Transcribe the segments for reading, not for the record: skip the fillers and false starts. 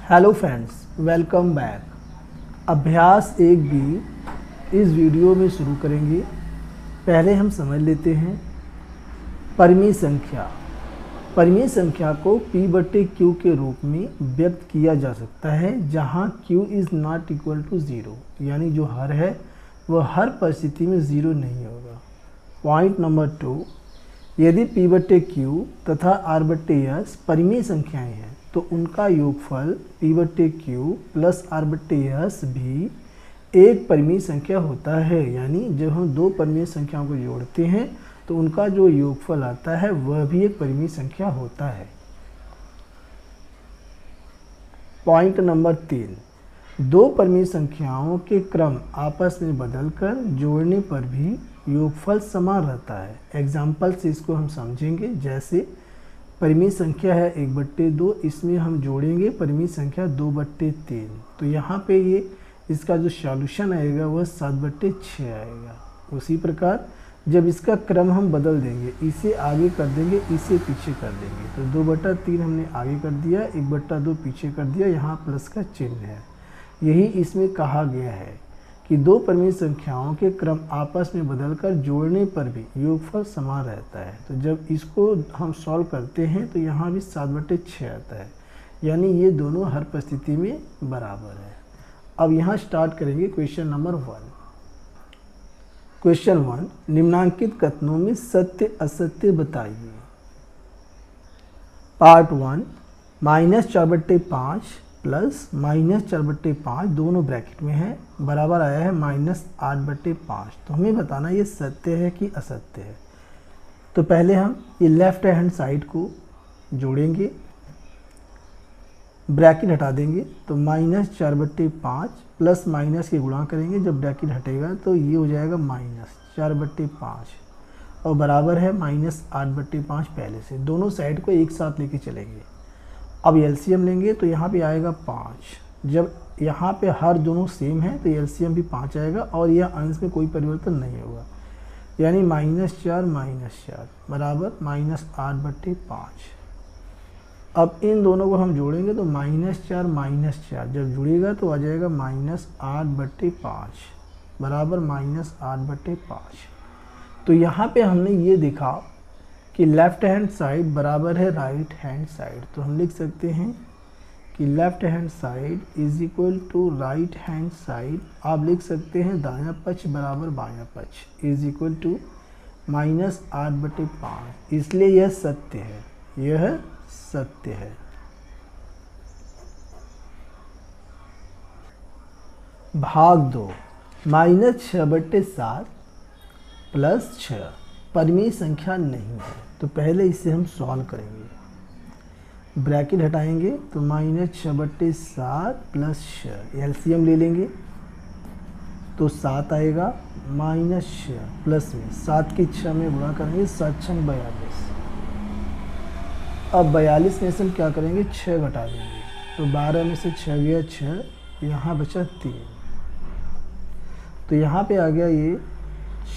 Hello friends, welcome back. अभ्यास 1B इस video में शुरू करेंगे। पहले हम समझ लेते हैं परिमेय संख्या। परिमेय संख्या को P/Q के रूप में व्यक्त किया जा सकता है जहां Q is not equal to 0, यानी जो हर है वह हर परिस्थिति में 0 नहीं होगा। पॉइंट नंबर 2, यदि P/Q तथा R/S परिमेय संख्याएं हैं तो उनका योगफल P/Q प्लस R/S भी एक परिमेय संख्या होता है। यानी जब हम दो परिमेय संख्याओं को जोड़ते हैं तो उनका जो योगफल आता है वह भी एक परिमेय संख्या होता है। पॉइंट नंबर 3, दो परिमेय संख्याओं के क्रम आपस में बदलकर जोड़ने पर भी योगफल समान रहता है। एग्जाम्पल से इसको हम समझेंगे। जैसे परिमेय संख्या है 1/2, इसमें हम जोड़ेंगे परिमेय संख्या 2/3, तो यहाँ पे ये इसका जो सॉल्यूशन आएगा वह 7/6 आएगा। उसी प्रकार जब इसका क्रम हम बदल देंगे, इसे आगे कर देंगे, इसे पीछे कर देंगे, तो 2/3 हमने आगे कर दिया, 1/2 पीछे कर दिया, यहाँ प्लस का चिन्ह है। यही इसमें कहा गया है कि दो परिमेय संख्याओं के क्रम आपस में बदलकर जोड़ने पर भी योगफल समान रहता है। तो जब इसको हम सॉल्व करते हैं तो यहाँ भी 7/6 आता है, यानी ये दोनों हर परिस्थिति में बराबर है। अब यहाँ स्टार्ट करेंगे क्वेश्चन नंबर 1। क्वेश्चन 1, निम्नांकित कथनों में सत्य असत्य बताइए। पार्ट 1, -4/5 प्लस -4/5 दोनों ब्रैकेट में है, बराबर आया है -8/5। तो हमें बताना ये सत्य है कि असत्य है। तो पहले हम ये लेफ्ट हैंड साइड को जोड़ेंगे, ब्रैकेट हटा देंगे, तो -4/5 प्लस माइनस के गुणा करेंगे, जब ब्रैकेट हटेगा तो ये हो जाएगा -4/5 और बराबर है -8/5 पहले से। दोनों साइड को एक साथ लेके चलेंगे। अब एलसीएम लेंगे तो यहाँ पे आएगा 5। जब यहाँ पे हर दोनों सेम है तो एलसीएम भी 5 आएगा और यह अंश में कोई परिवर्तन नहीं होगा, यानी -4 बराबर -8/5। अब इन दोनों को हम जोड़ेंगे तो -4 जब जुड़ेगा तो आ जाएगा -8/5 बराबर -8/5। तो यहाँ पे हमने ये देखा कि लेफ्ट हैंड साइड बराबर है राइट हैंड साइड, तो हम लिख सकते हैं कि left hand side is equal to right hand side. आप लिख सकते हैं दायां पक्ष बराबर बायां पक्ष इज इक्वल टू -8/5। इसलिए यह सत्य है, यह सत्य है। भाग 2, -6/7 प्लस 6 परिमेय संख्या नहीं है। तो पहले इसे हम सॉल्व करेंगे, ब्रैकेट हटाएंगे तो -6/7 प्लस 6, एलसीएम ले लेंगे तो 7 आएगा, -6 प्लस में 7 की 6 में गुणा करेंगे, 7×6 42। अब 42 में से हम क्या करेंगे, 6 घटा देंगे, तो 12 में से 6 गया 6, यहाँ बचा 3, तो यहाँ पे आ गया ये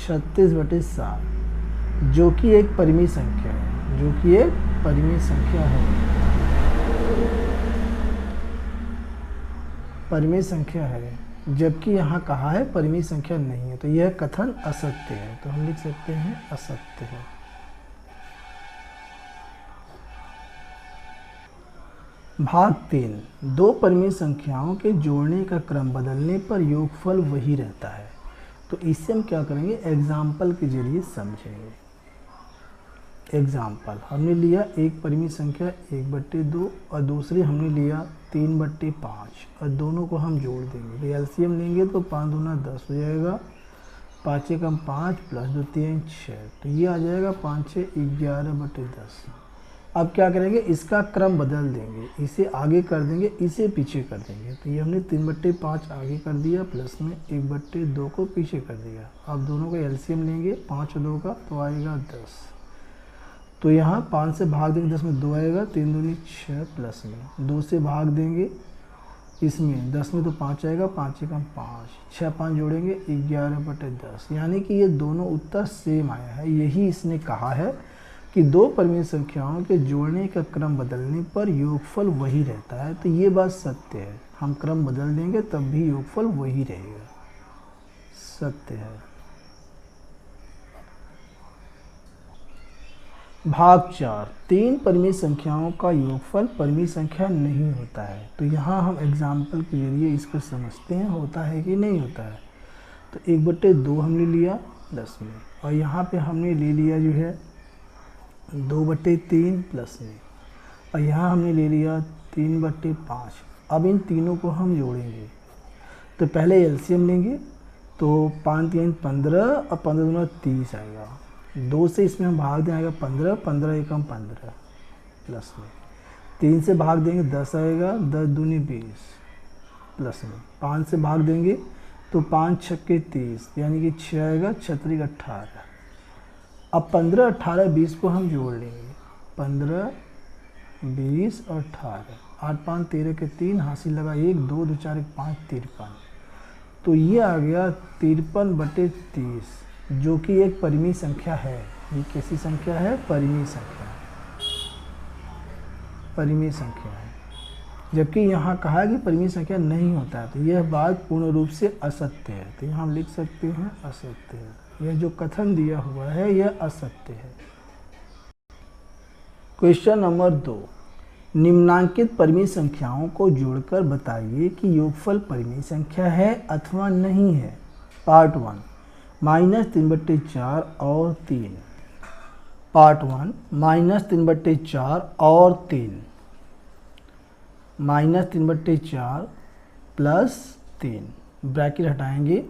36/7, जो कि एक परिमेय संख्या है, जो कि एक परिमेय संख्या है, परिमेय संख्या है। जबकि यहाँ कहा है परिमेय संख्या नहीं है, तो यह कथन असत्य है। तो हम लिख सकते हैं असत्य है। भाग 3, दो परिमेय संख्याओं के जोड़ने का क्रम बदलने पर योगफल वही रहता है। तो इससे हम क्या करेंगे, एग्जाम्पल के जरिए समझेंगे। एग्जाम्पल, हमने लिया एक परिमेय संख्या 1/2 और दूसरी हमने लिया 3/5 और दोनों को हम जोड़ देंगे। तो एलसीएम लेंगे तो 5 दूना 10 हो जाएगा, 5 एकम 5 प्लस 2 3 6, तो ये आ जाएगा 5 6 11/10। अब क्या करेंगे, इसका क्रम बदल देंगे, इसे आगे कर देंगे, इसे पीछे कर देंगे। तो ये हमने 3/5 आगे कर दिया, प्लस में 1/2 को पीछे कर दिया। अब दोनों का एलसीएम लेंगे 5 और 2 का, तो आएगा 10। तो यहाँ 5 से भाग देंगे, 10 में 2 आएगा, 3 दूनी 6 प्लस में 2 से भाग देंगे इसमें, 10 में तो 5 आएगा, 5 एकम 5, 6 5 जोड़ेंगे 11/10, यानी कि ये दोनों उत्तर सेम आया है। यही इसने कहा है कि दो परिमेय संख्याओं के जोड़ने का क्रम बदलने पर योगफल वही रहता है। तो ये बात सत्य है, हम क्रम बदल देंगे तब भी योगफल वही रहेगा, सत्य है। भाग 4, तीन परिमेय संख्याओं का योगफल परिमेय संख्या नहीं होता है। तो यहाँ हम एग्जाम्पल के जरिए इसको समझते हैं होता है कि नहीं होता है। तो 1/2 हमने लिया प्लस में, और यहाँ पे हमने ले लिया जो है 2/3 प्लस में, और यहाँ हमने ले लिया 3/5। अब इन तीनों को हम जोड़ेंगे। तो पहले एलसीएम लेंगे, तो 5 3 15 और 15 दूना 30 आएगा। 2 से इसमें हम भाग दें आएगा 15, 15 एकम 15 प्लस में। 3 से भाग देंगे 10 आएगा, 10 दूनी 20 प्लस में। 5 से भाग देंगे तो 5 छक्के 30 यानी कि 6 आएगा, 6 3 18। अब 15 18 20 को हम जोड़ लेंगे, 15 20 और 18, 8 5 13 के 3 हासिल लगा 1, 2 2 4 1 5 53। तो ये आ गया 53/30, जो कि एक परिमेय संख्या है। ये कैसी संख्या है? परिमेय संख्या, परिमेय संख्या है। जबकि यहाँ कहा कि परिमेय संख्या नहीं होता है, तो यह बात पूर्ण रूप से असत्य है। तो यहाँ हम लिख सकते हैं असत्य है। यह जो कथन दिया हुआ है यह असत्य है। क्वेश्चन नंबर 2, निम्नांकित परिमेय संख्याओं को जोड़कर बताइए कि योगफल परिमेय संख्या है अथवा नहीं है। पार्ट 1, -3/4 और 3। पार्ट 1, -3/4 और 3, -3/4 प्लस 3, ब्रैकेट हटाएंगे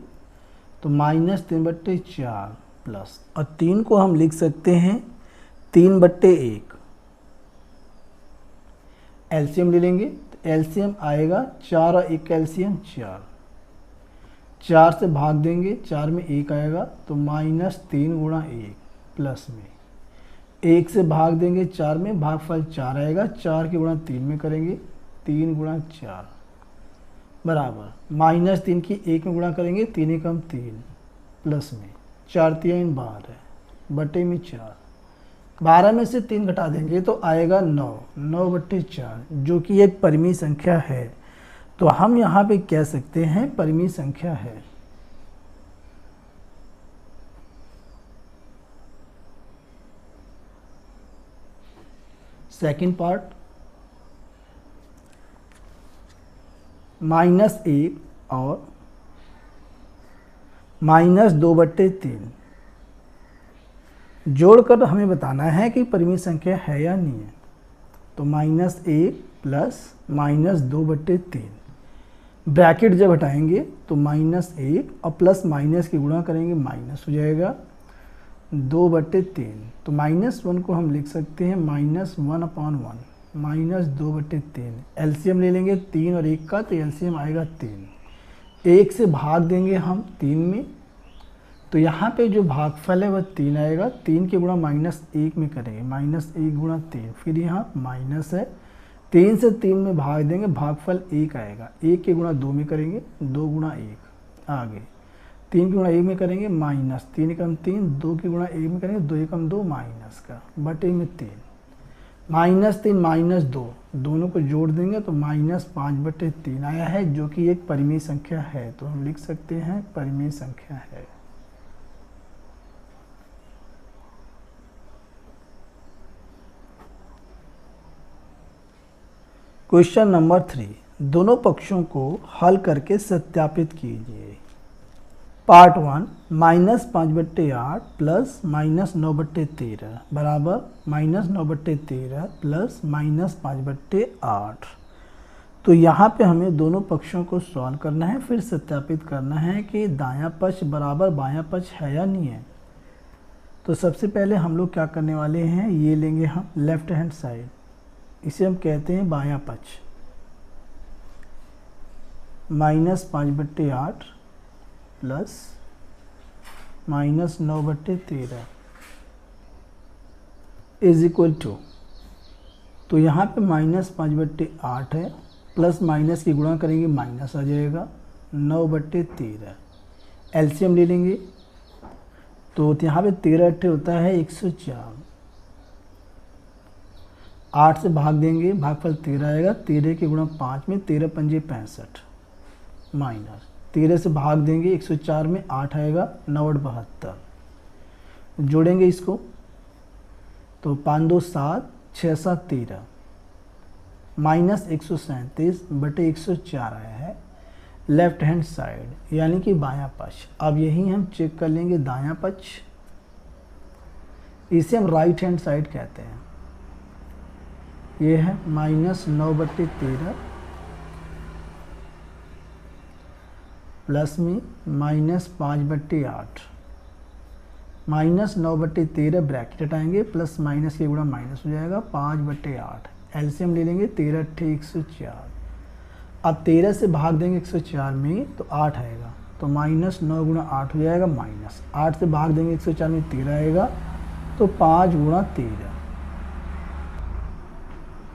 तो -3/4 प्लस, और 3 को हम लिख सकते हैं 3/1। एलसीएम ले लेंगे तो एलसीएम आएगा 4 और 1 का एलसीएम 4। 4 से भाग देंगे, 4 में 1 आएगा तो -3 गुणा 1 प्लस में। 1 से भाग देंगे 4 में, भागफल 4 आएगा, 4 के गुणा 3 में करेंगे, 3 गुणा 4 बराबर -3 की 1 में गुणा करेंगे, 3 एकम 3 प्लस में 4 3 12 बटे में 4। 12 में से 3 घटा देंगे तो आएगा 9, 9/4, जो कि एक परिमेय संख्या है। तो हम यहाँ पे कह सकते हैं परिमेय संख्या है। सेकंड पार्ट, -1 और -2/3 जोड़कर हमें बताना है कि परिमेय संख्या है या नहीं है। तो -1 प्लस -2/3, ब्रैकेट जब हटाएंगे तो -1 और प्लस माइनस की गुणा करेंगे माइनस हो जाएगा 2/3। तो -1 को हम लिख सकते हैं -1/1, -2/3। एलसीएम ले लेंगे 3 और 1 का, तो एलसीएम आएगा 3। 1 से भाग देंगे हम 3 में, तो यहाँ पे जो भागफल है वह 3 आएगा। 3 के गुणा -1 में करेंगे, -1 गुणा 3, फिर यहाँ माइनस है। 3 से 3 में भाग देंगे, भागफल 1 आएगा। 1 के गुणा 2 में करेंगे, 2 गुणा 1 आगे। 3 के गुणा 1 में करेंगे माइनस, 3 एकम 3, 2 के गुणा 1 में करेंगे, 2 एकम 2 माइनस का बटे में 3, -3 -2 दोनों को जोड़ देंगे तो -5/3 आया है, जो कि एक परिमेय संख्या है। तो हम लिख सकते हैं परिमेय संख्या है। क्वेश्चन नंबर 3, दोनों पक्षों को हल करके सत्यापित कीजिए। पार्ट 1, -5/8 प्लस -9/13 बराबर -9/13 प्लस -5/8। तो यहाँ पे हमें दोनों पक्षों को सॉल्व करना है, फिर सत्यापित करना है कि दायां पक्ष बराबर बायां पक्ष है या नहीं है। तो सबसे पहले हम लोग क्या करने वाले हैं, ये लेंगे हम लेफ्ट हैंड साइड, इसे हम कहते हैं बायां पक्ष। -5/8 प्लस -9/13 इज इक्वल टू, तो यहाँ पे -5/8 है, प्लस माइनस की गुणा करेंगे माइनस आ जाएगा 9/13। एलसीएम ले लेंगे तो यहाँ पे 13 8 होता है 104, 8 से भाग देंगे, भागफल 13 आएगा, 13 के गुणा 5 में 13 पंजे 65 माइनस 13 से भाग देंगे 104 में 8 आएगा, 9 8 72, जोड़ेंगे इसको तो 5 2 7 6 7 13 माइनस 137 बटे 104 आया है लेफ्ट हैंड साइड यानी कि बायां पक्ष। अब यही हम चेक कर लेंगे दायां पक्ष, इसे हम राइट हैंड साइड कहते हैं। ये है माइनस 9 बटे 13 प्लस में माइनस 5 बटे 8, माइनस 9 बटे 13 ब्रैकेट हटाएंगे, प्लस माइनस के गुणा माइनस हो जाएगा, 5 बटे 8 एलसीएम ले लेंगे, 13 8 104। अब 13 से भाग देंगे 104 में तो 8 आएगा, तो माइनस 9 गुणा 8 हो जाएगा, माइनस 8 से भाग देंगे 104 में 13 आएगा, तो 5 गुणा 13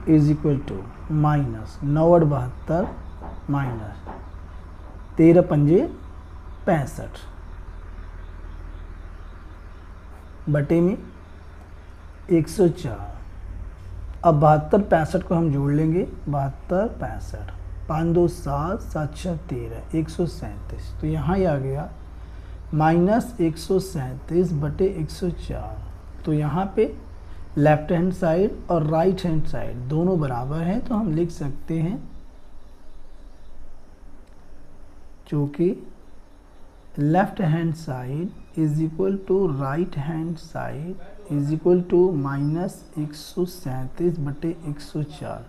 is equal to minus 9 8 72 minus 13 पंजे 65 बटे में 104। अब 72 65 को हम जोड़ लेंगे, 72 65 5 2 7 7 6 13 137, तो यहाँ ही आ गया माइनस 137 बटे 104। तो यहाँ पे लेफ्ट हैंड साइड और राइट हैंड साइड दोनों बराबर हैं, तो हम लिख सकते हैं क्योंकि left hand side is equal to right hand side is equal to minus 137 बटे 104।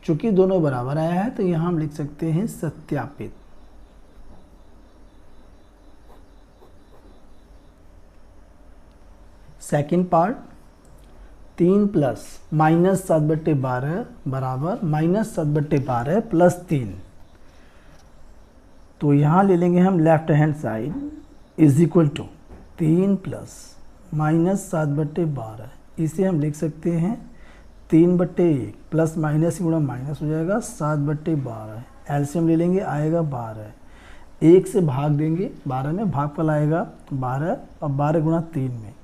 चूँकि दोनों बराबर आया है तो यहाँ हम लिख सकते हैं सत्यापित। सेकेंड पार्ट 3 प्लस माइनस 7 बटे 12 बराबर माइनस 7 बटे 12 प्लस 3। तो यहाँ ले लेंगे हम left hand side is equal to 3 plus minus 7 बटे 12, इसे हम लिख सकते हैं 3 बटे 1 प्लस माइनस गुणा माइनस हो जाएगा 7 बटे 12, एलसीएम ले लेंगे आएगा 12, 1 से भाग देंगे 12 में, भागफल आएगा 12 और 12 गुणा 3 में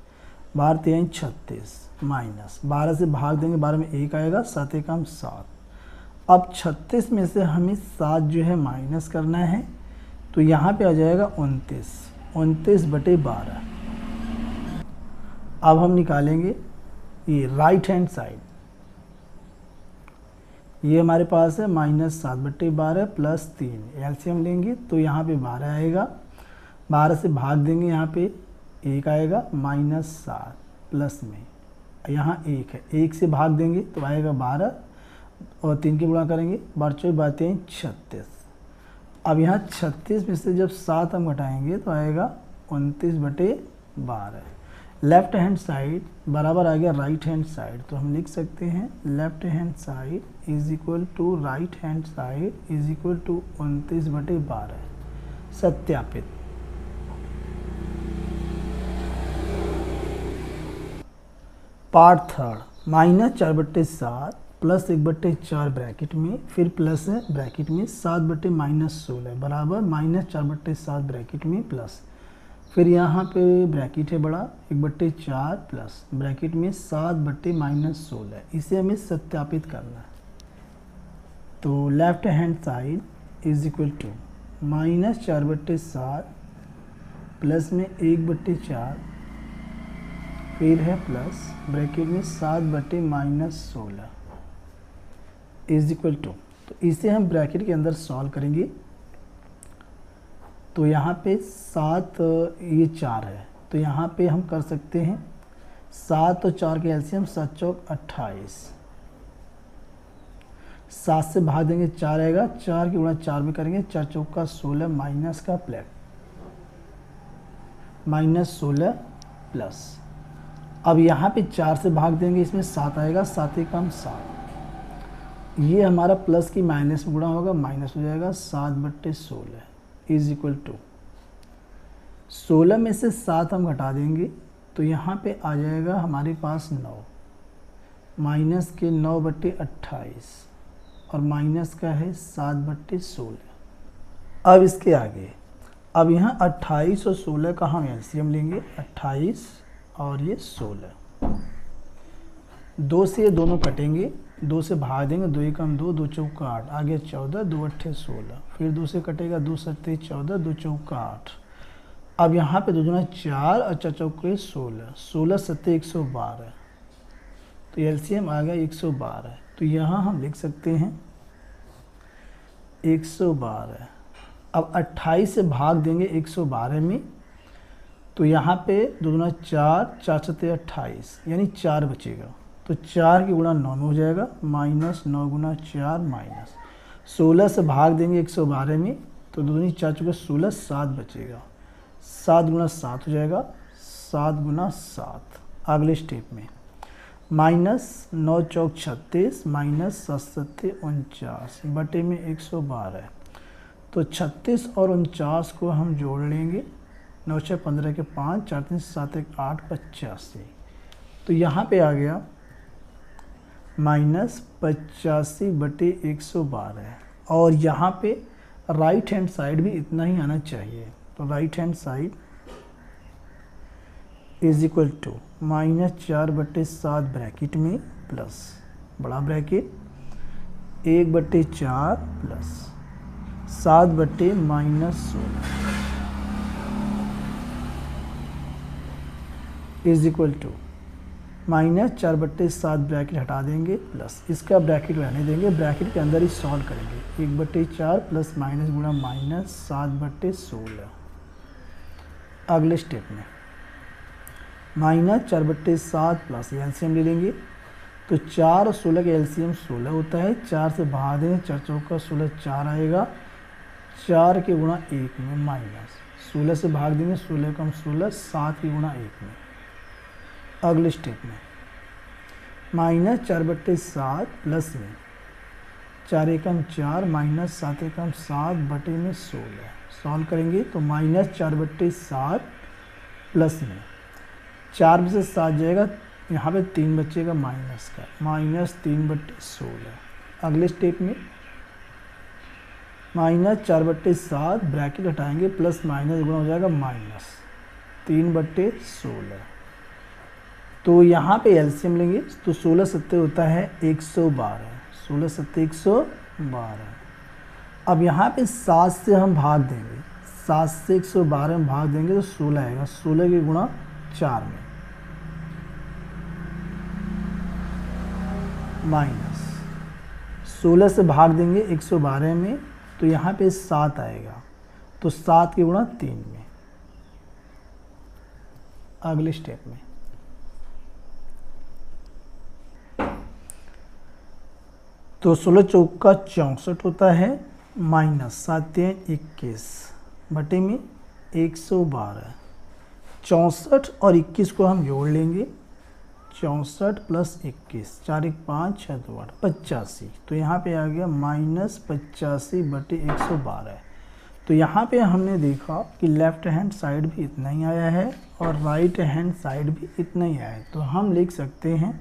12 3 36 माइनस 12 से भाग देंगे 12 में 1 आएगा, 7 1 7। अब 36 में से हमें 7 जो है माइनस करना है, तो यहाँ पे आ जाएगा 29 बटे 12। अब हम निकालेंगे ये राइट हैंड साइड, ये हमारे पास है माइनस 7 बटे 12 प्लस 3, एलसीएम लेंगे तो यहाँ पे 12 आएगा, 12 से भाग देंगे यहाँ पे 1 आएगा, माइनस 7 प्लस में यहाँ 1 है, 1 से भाग देंगे तो आएगा 12 और 3 के गुणा करेंगे, 12 12 36। अब यहाँ 36 में से जब 7 हम घटाएंगे तो आएगा 29 बटे 12। लेफ्ट हैंड साइड बराबर आ गया राइट हैंड साइड, तो हम लिख सकते हैं left hand side is equal to right hand side is equal to 29 बटे 12। सत्यापित। पार्ट थर्ड माइनस 4 बटे 7 प्लस 1 बटे 4 ब्रैकेट में, फिर प्लस है ब्रैकेट में 7 बटे माइनस 16 बराबर माइनस 4 बटे 7 ब्रैकेट में प्लस, फिर यहाँ पे ब्रैकेट है बड़ा 1 बटे 4 प्लस ब्रैकेट में 7 बटे माइनस 16, इसे हमें सत्यापित करना है। तो left hand side is equal to minus 4 बटे 7 प्लस में 1 बटे 4 फिर है प्लस ब्रैकेट में 7 बटे माइनस 16 इज इक्वल टू, तो इसे हम ब्रैकेट के अंदर सॉल्व करेंगे। तो यहाँ पे 7 ये 4 है, तो यहाँ पे हम कर सकते हैं 7 और 4 के एलसीएम 7 चौक 28, 7 से भाग देंगे 4 आएगा, 4 के गुणा 4 में करेंगे 4 चौक का 16 माइनस का प्लेट माइनस 16 प्लस। अब यहाँ पे 4 से भाग देंगे, इसमें 7 आएगा, 7 एक 7, ये हमारा प्लस की माइनस में गुणा होगा, माइनस हो जाएगा 7 बटे 16 इज इक्वल टू 16 में से 7 हम घटा देंगे तो यहाँ पे आ जाएगा हमारे पास 9, माइनस के 9 बटे 28 और माइनस का है 7 बटे 16। अब इसके आगे, अब यहाँ 28 और 16 का हम एलसीएम लेंगे, 28 और ये 16। 2 से ये दोनों कटेंगे, 2 से भाग देंगे, 2 एकम 2, 2 चौका 8, आगे 14, 2 अट्ठे 16, फिर 2 से कटेगा, 2 सत्ते 14, 2 चौका 8। अब यहाँ पे 2 दूना 4 और 4 चौके 16, 16 सत्ते 112, तो एलसीएम आ गया 112। तो यहाँ हम लिख सकते हैं 112। अब 28 से भाग देंगे 112 में, तो यहाँ पे 2 दूना 4, 4 सत्ते 28, यानी 4 बचेगा। तो 4 की गुणा 9 में हो जाएगा, माइनस 9 गुना 4 माइनस 16 से भाग देंगे 112 में, तो 2 दूनी 4 चौके 16, 7 बचेगा। 7 गुना 7 हो जाएगा, 7 गुना 7। अगले स्टेप में माइनस 9 चौक 36 माइनस 7 सत्ते 49 बटे में 112। तो 36 और 49 को हम जोड़ लेंगे, 9 6 15 के 5, 4 3 7 1 8 85। तो यहाँ पे आ गया माइनस 85 बटे 112, और यहाँ पे राइट हैंड साइड भी इतना ही आना चाहिए। तो right hand side is equal to -4 बटे 7 ब्रैकेट में प्लस बड़ा ब्रैकेट 1 बटे 4 प्लस 7 बटे -16 इज इक्वल टू -4 बटे 7 ब्रैकेट हटा देंगे प्लस इसका ब्रैकेट रहने देंगे, ब्रैकेट के अंदर ही सॉल्व करेंगे। 1 बटे 4 प्लस माइनस गुणा माइनस 7 बटे 16। अगले स्टेप में -4 बटे 7 प्लस एलसीएम ले लेंगे, तो 4 और 16 का एलसीएम 16 होता है। 4 से भाग दें, 4 चौका 16, 4 आएगा। 4 के गुणा 1 में माइनस 16 से भाग देंगे, 16 कम 16, 7 के गुणा 1 में। अगले स्टेप में -4 बटे 7 प्लस में 4 एकम 4 माइनस 7 एकम 7 बटे में 16 सॉल्व करेंगे। तो -4 बटे 7 प्लस में 4 में से 7 जाएगा, यहाँ पे 3 बचेगा माइनस का, -3 बटे 16। अगले स्टेप में -4 बटे 7 ब्रैकेट हटाएंगे, प्लस माइनस गुणा हो जाएगा -3 बटे 16। तो यहाँ पे एलसीएम लेंगे, तो 16 सत्ते होता है 112, 16 सत्ते 112। अब यहाँ पे 7 से हम भाग देंगे, 7 से 112 में भाग देंगे तो 16 आएगा। 16 के गुणा 4 में माइनस 16 से भाग देंगे 112 में, तो यहाँ पे 7 आएगा, तो 7 के गुणा 3 में। अगले स्टेप में तो 16 चौका 64 होता है, माइनस 7 21 बटे में 112। 64 और 21 को हम जोड़ लेंगे, 64 प्लस 21, 4 1 5 6 2 8 85। तो यहाँ पे आ गया -85 बटे 112। तो यहाँ पे हमने देखा कि लेफ्ट हैंड साइड भी इतना ही आया है और राइट हैंड साइड भी इतना ही आया है। तो हम लिख सकते हैं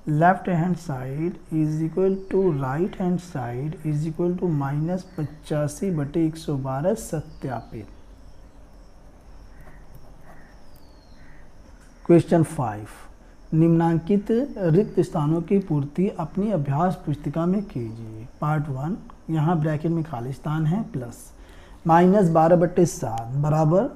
left hand side is equal to right hand side is equal to -85 बटे 112 सत्यापित। क्वेश्चन 5, निम्नांकित रिक्त स्थानों की पूर्ति अपनी अभ्यास पुस्तिका में कीजिए। पार्ट 1, यहाँ ब्रैकेट में खाली स्थान है, प्लस -12 बटे 7 बराबर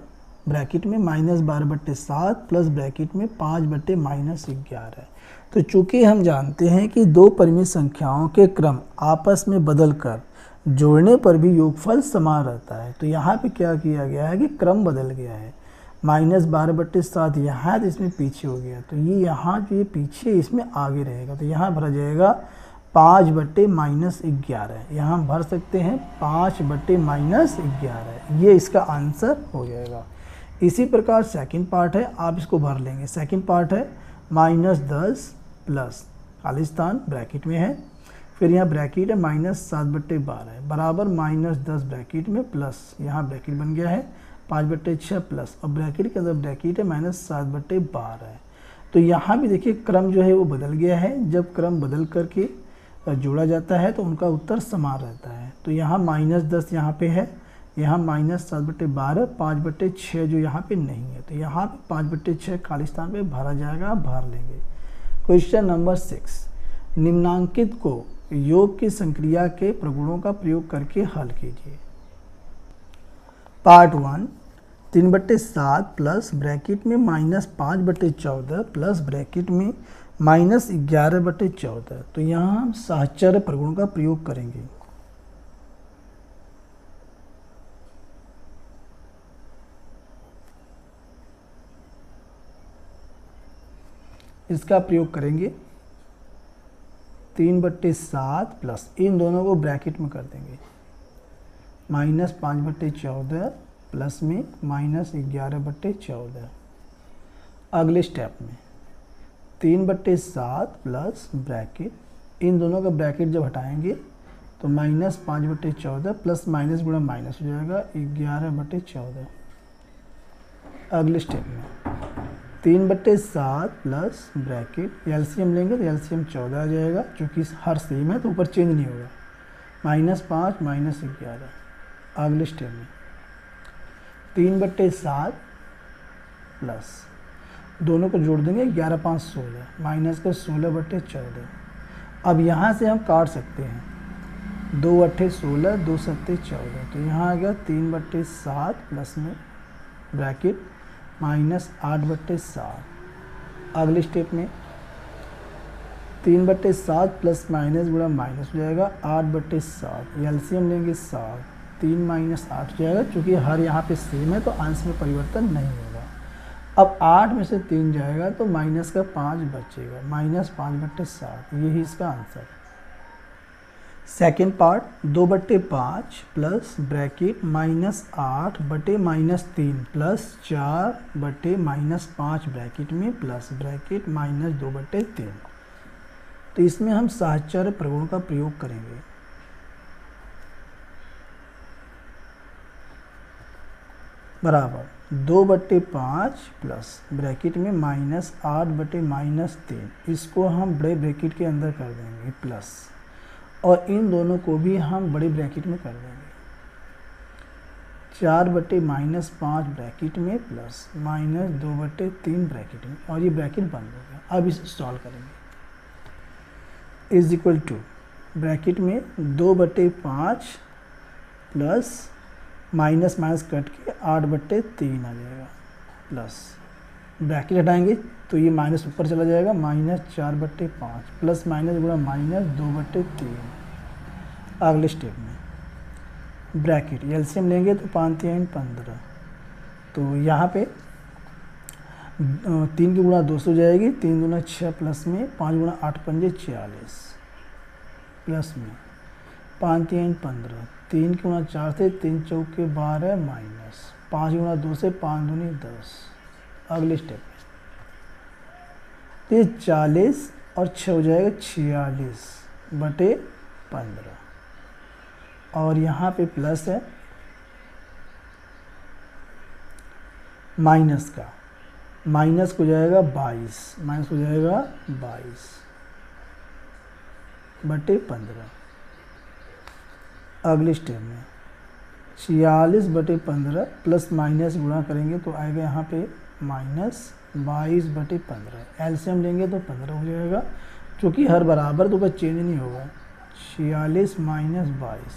ब्रैकेट में -12 बटे 7 प्लस ब्रैकेट में 5 बटे -11। तो चूंकि हम जानते हैं कि दो परिमित संख्याओं के क्रम आपस में बदलकर जोड़ने पर भी योगफल समान रहता है, तो यहाँ पे क्या किया गया है कि क्रम बदल गया है। -12 बटे 7 यहाँ तो इसमें पीछे हो गया, तो ये यहाँ जो ये पीछे इसमें आगे रहेगा, तो यहाँ भरा जाएगा 5 बटे -11। यहाँ हम भर सकते हैं 5 बटे -11, ये इसका आंसर हो जाएगा। इसी प्रकार सेकंड पार्ट है, आप इसको भर लेंगे। सेकंड पार्ट है -10 प्लस खाली स्थान ब्रैकेट में है, फिर यहाँ ब्रैकेट है -7 बटे 12 बराबर -10 ब्रैकेट में प्लस यहाँ ब्रैकेट बन गया है 5 बटे 6 प्लस, अब ब्रैकेट के अंदर ब्रैकेट है -7 बटे 12। तो यहाँ भी देखिए क्रम जो है वो बदल गया है। जब क्रम बदल करके जोड़ा जाता है तो उनका उत्तर समान रहता है। तो यहाँ -10 यहाँ पे है, यहाँ -7 बटे 12, 5 बटे 6 जो यहाँ पे नहीं है, तो यहाँ पे 5 बटे 6 खाली स्थान पे भरा जाएगा, भर लेंगे। क्वेश्चन नंबर 6, निम्नांकित को योग की संक्रिया के प्रगुणों का प्रयोग करके हल कीजिए। पार्ट 1, 3/7 प्लस ब्रैकेट में -5/14 प्लस ब्रैकेट में -11/14। तो यहाँ हम साहचर्य प्रगुणों का प्रयोग करेंगे। इसका प्रयोग करेंगे 3/7 प्लस इन दोनों को ब्रैकेट में कर देंगे -5/14 प्लस में -11/14। अगले स्टेप में 3/7 प्लस ब्रैकेट इन दोनों का ब्रैकेट जब हटाएंगे तो -5/14 प्लस माइनस गुणा माइनस हो जाएगा 11/14। अगले स्टेप में 3/7 प्लस ब्रैकेट एलसीएम लेंगे तो एलसीएम 14 आ जाएगा, चूँकि हर सेम है तो ऊपर चेंज नहीं होगा, -5 -11। अगले स्टेप में 3/7 प्लस दोनों को जोड़ देंगे 11 5 16 माइनस का 16/14। अब यहाँ से हम काट सकते हैं 2 8 16 2 7 14। तो यहाँ आ गया 3/7 प्लस में ब्रैकेट -8/7। अगले स्टेप में 3/7 प्लस माइनस गुणा माइनस हो जाएगा 8/7। एलसीएम लेंगे 7, 3 - 8 हो जाएगा, क्योंकि हर यहाँ पे सेम है तो अंश में परिवर्तन नहीं होगा। अब 8 में से 3 जाएगा तो माइनस का 5 बचेगा, -5/7। यही इसका answer. Second part 2/5 plus bracket -8/-3 plus 4/-5 bracket में प्लस ब्रैकेट -2/3। तो इसमें हम साहचर्य प्रगुण का प्रयोग करेंगे। बराबर 2/5 प्लस ब्रैकेट में -8/-3, इसको हम बड़े ब्रैकेट के अंदर कर देंगे प्लस, और इन दोनों को भी हम बड़े ब्रैकेट में कर देंगे 4/-5 ब्रैकेट में प्लस -2/3 ब्रैकेट में, और ये ब्रैकेट बंद हो गया। अब इसे सॉल्व करेंगे। इज इक्वल टू ब्रैकेट में 2/5 प्लस माइनस माइनस कट के 8/3 आ जाएगा प्लस ब्रैकेट हटाएंगे तो ये माइनस ऊपर चला जाएगा -4/5 प्लस माइनस गुणा -2/3। अगले स्टेप में ब्रैकेट एलसीएम लेंगे तो 5 3 15। तो यहाँ पे 3 की गुणा 2 हो जाएगी, 3 दूना 6 प्लस में 5 गुणा 8 पंजे 46 प्लस में 5 3 15, 3 की गुणा 4 से 3 चौके 12 माइनस 5 गुणा 2 से 5 दूनी 10। अगले स्टेप में तो 40 और 6 हो जाएगा 46/15, और यहाँ पे प्लस है माइनस का, माइनस हो जाएगा 22, माइनस हो जाएगा 22/15। अगले स्टेप में 46/15 प्लस माइनस गुणा करेंगे तो आएगा यहाँ पे -22/15। एलसीएम लेंगे तो 15 हो जाएगा, क्योंकि हर बराबर तो चेंज नहीं होगा। 46 - 22,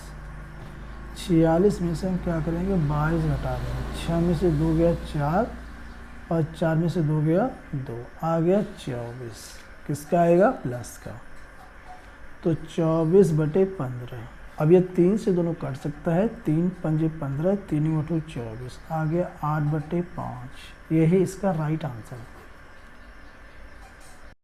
46 में से हम क्या करेंगे 22 घटा देंगे, 6 में से 2 गया 4 और 4 में से 2 गया 2, आ गया 24। किसका आएगा प्लस का, तो 24/15। अब ये 3 से दोनों कट सकता है, 3 पंजे 15, 3 × 2 24, आ गया 8/5। यही इसका राइट आंसर है।